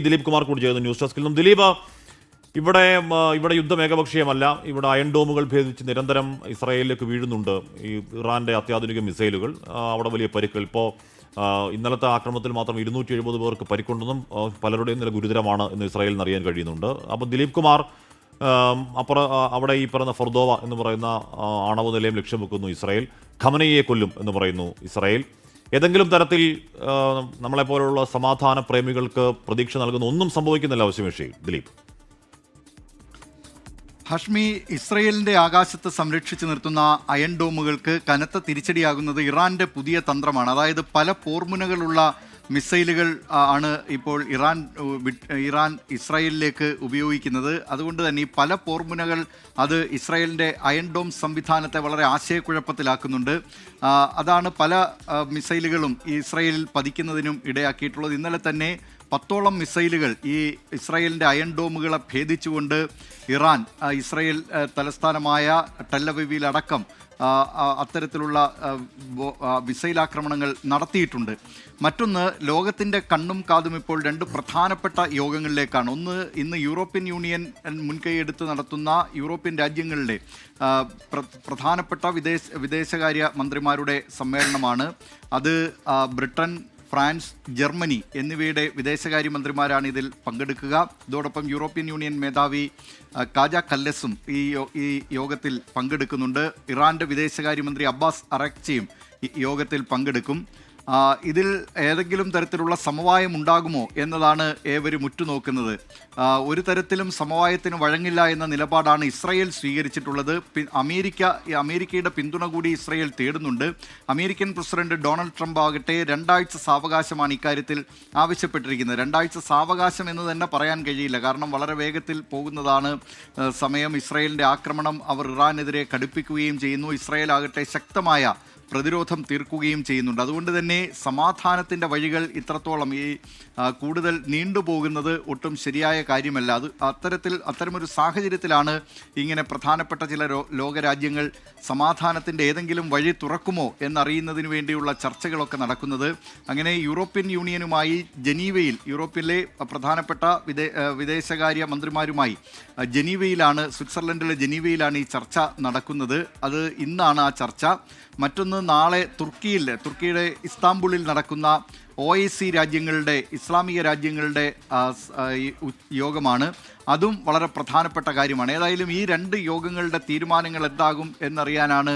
ദിലീപ് കുമാർ കൂടി ചെയ്യുന്നു ന്യൂസ് ഡെസ്കിൽ നിന്നും. ദിലീപ്, ഇവിടെ യുദ്ധം ഏകപക്ഷീയമല്ല. ഇവിടെ അയൺ ഡോമുകൾ ഭേദിച്ച് നിരന്തരം ഇസ്രായേലിലേക്ക് വീഴുന്നുണ്ട് ഈ ഇറാന്റെ അത്യാധുനിക മിസൈലുകൾ. അവിടെ വലിയ പരിക്കുകൾ. ഇപ്പോൾ ഇന്നലത്തെ ആക്രമണത്തിൽ മാത്രം 270 പേർക്ക് പരിക്കുണ്ടെന്നും പലരുടെയും നില ഗുരുതരമാണ് എന്ന് ഇസ്രായേലിന് അറിയാൻ കഴിയുന്നുണ്ട്. അപ്പോൾ ദിലീപ് കുമാർ, അവിടെ ഈ പറയുന്ന ഫർദോവ എന്ന് പറയുന്ന ആണവ നിലയം ലക്ഷ്യം വെക്കുന്നു ഇസ്രായേൽ. ഖമനയെ കൊല്ലും എന്ന് പറയുന്നു ഇസ്രായേൽ. ഏതെങ്കിലും തരത്തിൽ നമ്മളെപ്പോലുള്ള സമാധാന പ്രേമികൾക്ക് പ്രതീക്ഷ നൽകുന്ന ഒന്നും സംഭവിക്കുന്നില്ല വശ്യമേഷി. ദിലീപ്, ഹഷ്മി, ഇസ്രയേലിന്റെ ആകാശത്ത് സംരക്ഷിച്ചു നിർത്തുന്ന അയൺ ഡോമുകൾക്ക് കനത്ത തിരിച്ചടിയാകുന്നത് ഇറാന്റെ പുതിയ തന്ത്രമാണ്. അതായത് പല പോർമുനകളുള്ള മിസൈലുകൾ ആണ് ഇപ്പോൾ ഇറാൻ ഇസ്രായേലിലേക്ക് ഉപയോഗിക്കുന്നത്. അതുകൊണ്ട് തന്നെ ഈ പല പോർമുനകൾ അത് ഇസ്രായേലിൻ്റെ അയൺ ഡോം സംവിധാനത്തെ വളരെ ആശയക്കുഴപ്പത്തിലാക്കുന്നുണ്ട്. അതാണ് പല മിസൈലുകളും ഇസ്രായേലിൽ പതിക്കുന്നതിനും ഇടയാക്കിയിട്ടുള്ളത്. ഇന്നലെ തന്നെ 10ഓളം മിസൈലുകൾ ഈ ഇസ്രായേലിൻ്റെ അയൺ ഡോമുകളെ ഭേദിച്ചുകൊണ്ട് ഇറാൻ ഇസ്രായേൽ തലസ്ഥാനമായ ടെല്ലവീവിലടക്കം അത്തരത്തിലുള്ള മിസൈലാക്രമണങ്ങൾ നടത്തിയിട്ടുണ്ട്. മറ്റൊന്ന്, ലോകത്തിൻ്റെ കണ്ണും കാതും ഇപ്പോൾ രണ്ട് പ്രധാനപ്പെട്ട യോഗങ്ങളിലേക്കാണ്. ഒന്ന്, ഇന്ന് യൂറോപ്യൻ യൂണിയൻ മുൻകൈയെടുത്ത് നടത്തുന്ന യൂറോപ്യൻ രാജ്യങ്ങളുടെ പ്രധാനപ്പെട്ട വിദേശകാര്യ മന്ത്രിമാരുടെ സമ്മേളനമാണ്. അത് ബ്രിട്ടൻ, ഫ്രാൻസ്, ജർമ്മനി എന്നിവയുടെ വിദേശകാര്യമന്ത്രിമാരാണ് ഇതിൽ പങ്കെടുക്കുക. ഇതോടൊപ്പം യൂറോപ്യൻ യൂണിയൻ മേധാവി കാജ കല്ലസും ഈ യോഗത്തിൽ പങ്കെടുക്കുന്നുണ്ട്. ഇറാന്റെ വിദേശകാര്യമന്ത്രി അബ്ബാസ് അറക്ചിയും ഈ യോഗത്തിൽ പങ്കെടുക്കും. ഇതിൽ ഏതെങ്കിലും തരത്തിലുള്ള സമവായം ഉണ്ടാകുമോ എന്നതാണ് ഏവരും ഉറ്റുനോക്കുന്നത്. ഒരു തരത്തിലും സമവായത്തിന് വഴങ്ങില്ല എന്ന നിലപാടാണ് ഇസ്രായേൽ സ്വീകരിച്ചിട്ടുള്ളത്. അമേരിക്കയുടെ പിന്തുണ കൂടി ഇസ്രായേൽ തേടുന്നുണ്ട്. അമേരിക്കൻ പ്രസിഡന്റ് ഡൊണാൾഡ് ട്രംപ് ആകട്ടെ 2 ആഴ്ച സാവകാശമാണ് ഇക്കാര്യത്തിൽ ആവശ്യപ്പെട്ടിരിക്കുന്നത്. 2 ആഴ്ച സാവകാശം എന്ന് തന്നെ പറയാൻ കഴിയില്ല. കാരണം വളരെ വേഗത്തിൽ പോകുന്നതാണ് സമയം. ഇസ്രായേലിൻ്റെ ആക്രമണം അവർ ഇറാനെതിരെ കടുപ്പിക്കുകയും ചെയ്യുന്നു. ഇസ്രായേൽ ആകട്ടെ ശക്തമായ പ്രതിരോധം തീർക്കുകയും ചെയ്യുന്നുണ്ട്. അതുകൊണ്ട് തന്നെ സമാധാനത്തിൻ്റെ വഴികൾ ഇത്രത്തോളം കൂടുതൽ നീണ്ടുപോകുന്നത് ഒട്ടും ശരിയായ കാര്യമല്ല. അത്തരമൊരു സാഹചര്യത്തിലാണ് ഇങ്ങനെ പ്രധാനപ്പെട്ട ചില ലോകരാജ്യങ്ങൾ സമാധാനത്തിൻ്റെ ഏതെങ്കിലും വഴി തുറക്കുമോ എന്നറിയുന്നതിന് വേണ്ടിയുള്ള ചർച്ചകളൊക്കെ നടക്കുന്നത്. അങ്ങനെ യൂറോപ്യൻ യൂണിയനുമായി ജനീവയിൽ, യൂറോപ്പിലെ പ്രധാനപ്പെട്ട വിദേശകാര്യ മന്ത്രിമാരുമായി സ്വിറ്റ്സർലൻഡിലെ ജനീവയിലാണ് ഈ ചർച്ച നടക്കുന്നത്. അത് ഇന്നാണ് ആ ചർച്ച. മറ്റൊന്ന്, നാളെ തുർക്കിയുടെ ഇസ്താംബുളിൽ നടക്കുന്ന OIC രാജ്യങ്ങളുടെ, ഇസ്ലാമിക രാജ്യങ്ങളുടെ യോഗമാണ്. അതും വളരെ പ്രധാനപ്പെട്ട കാര്യമാണ്. ഏതായാലും ഈ 2 യോഗങ്ങളുടെ തീരുമാനങ്ങൾ എന്താകും എന്നറിയാനാണ്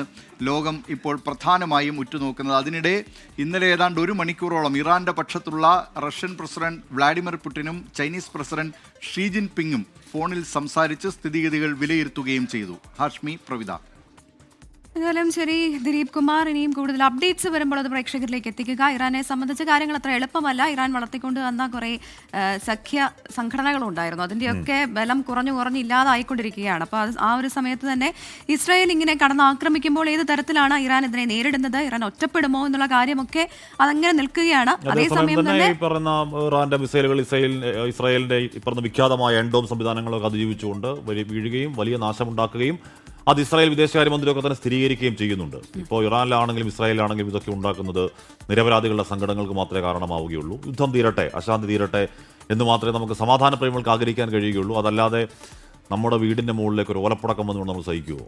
ലോകം ഇപ്പോൾ പ്രധാനമായും ഉറ്റുനോക്കുന്നത്. അതിനിടെ ഇന്നലെ ഏതാണ്ട് 1 മണിക്കൂറോളം ഇറാന്റെ പക്ഷത്തുള്ള റഷ്യൻ പ്രസിഡന്റ് വ്ളാഡിമിർ പുടിനും ചൈനീസ് പ്രസിഡന്റ് ഷീ ജിൻപിങ്ങും ഫോണിൽ സംസാരിച്ച് സ്ഥിതിഗതികൾ വിലയിരുത്തുകയും ചെയ്തു. ഹാഷ്മി, പ്രവിത. എന്തായാലും ശരി ദിലീപ് കുമാർ, ഇനിയും കൂടുതൽ അപ്ഡേറ്റ്സ് വരുമ്പോൾ അത് പ്രേക്ഷകരിലേക്ക് എത്തിക്കുക. ഇറാനെ സംബന്ധിച്ച കാര്യങ്ങൾ അത്ര എളുപ്പമല്ല. ഇറാൻ വളർത്തിക്കൊണ്ട് വന്ന കുറേ സഖ്യ സംഘടനകളുണ്ടായിരുന്നു. അതിൻ്റെയൊക്കെ ബലം കുറഞ്ഞു ഇല്ലാതായിക്കൊണ്ടിരിക്കുകയാണ്. അപ്പോൾ ആ ഒരു സമയത്ത് തന്നെ ഇസ്രായേൽ ഇങ്ങനെ കടന്നാക്രമിക്കുമ്പോൾ ഏത് തരത്തിലാണ് ഇറാൻ ഇതിനെ നേരിടുന്നത്, ഇറാൻ ഒറ്റപ്പെടുമോ എന്നുള്ള കാര്യമൊക്കെ അതങ്ങനെ നിൽക്കുകയാണ്. അതേസമയം തന്നെ ഇറാന്റെ മിസൈലുകൾ ഇസ്രായേലിന്റെ പറഞ്ഞ വിഖ്യാതമായ എൻഡോം സംവിധാനങ്ങളൊക്കെ അതിജീവിച്ചുകൊണ്ട് വീഴുകയും വലിയ നാശമുണ്ടാക്കുകയും അത് ഇസ്രായേൽ വിദേശകാര്യമന്ത്രിയൊക്കെ തന്നെ സ്ഥിരീകരിക്കുകയും ചെയ്യുന്നുണ്ട്. ഇപ്പോൾ ഇറാനിലാണെങ്കിലും ഇസ്രായേലിലാണെങ്കിലും ഇതൊക്കെ ഉണ്ടാക്കുന്നത് നിരപരാധികളുടെ സങ്കടങ്ങൾക്ക് മാത്രമേ കാരണമാവുകയുള്ളൂ. യുദ്ധം തീരട്ടെ, അശാന്തി തീരട്ടെ എന്ന് മാത്രമേ നമുക്ക് സമാധാന പ്രേമികൾക്ക് ആഗ്രഹിക്കാൻ കഴിയുകയുള്ളൂ. അതല്ലാതെ നമ്മുടെ വീടിൻ്റെ മുകളിലേക്ക് ഒരു ഓലപ്പടക്കം വന്നുകൊണ്ട് നമ്മൾ സഹിക്കുമോ?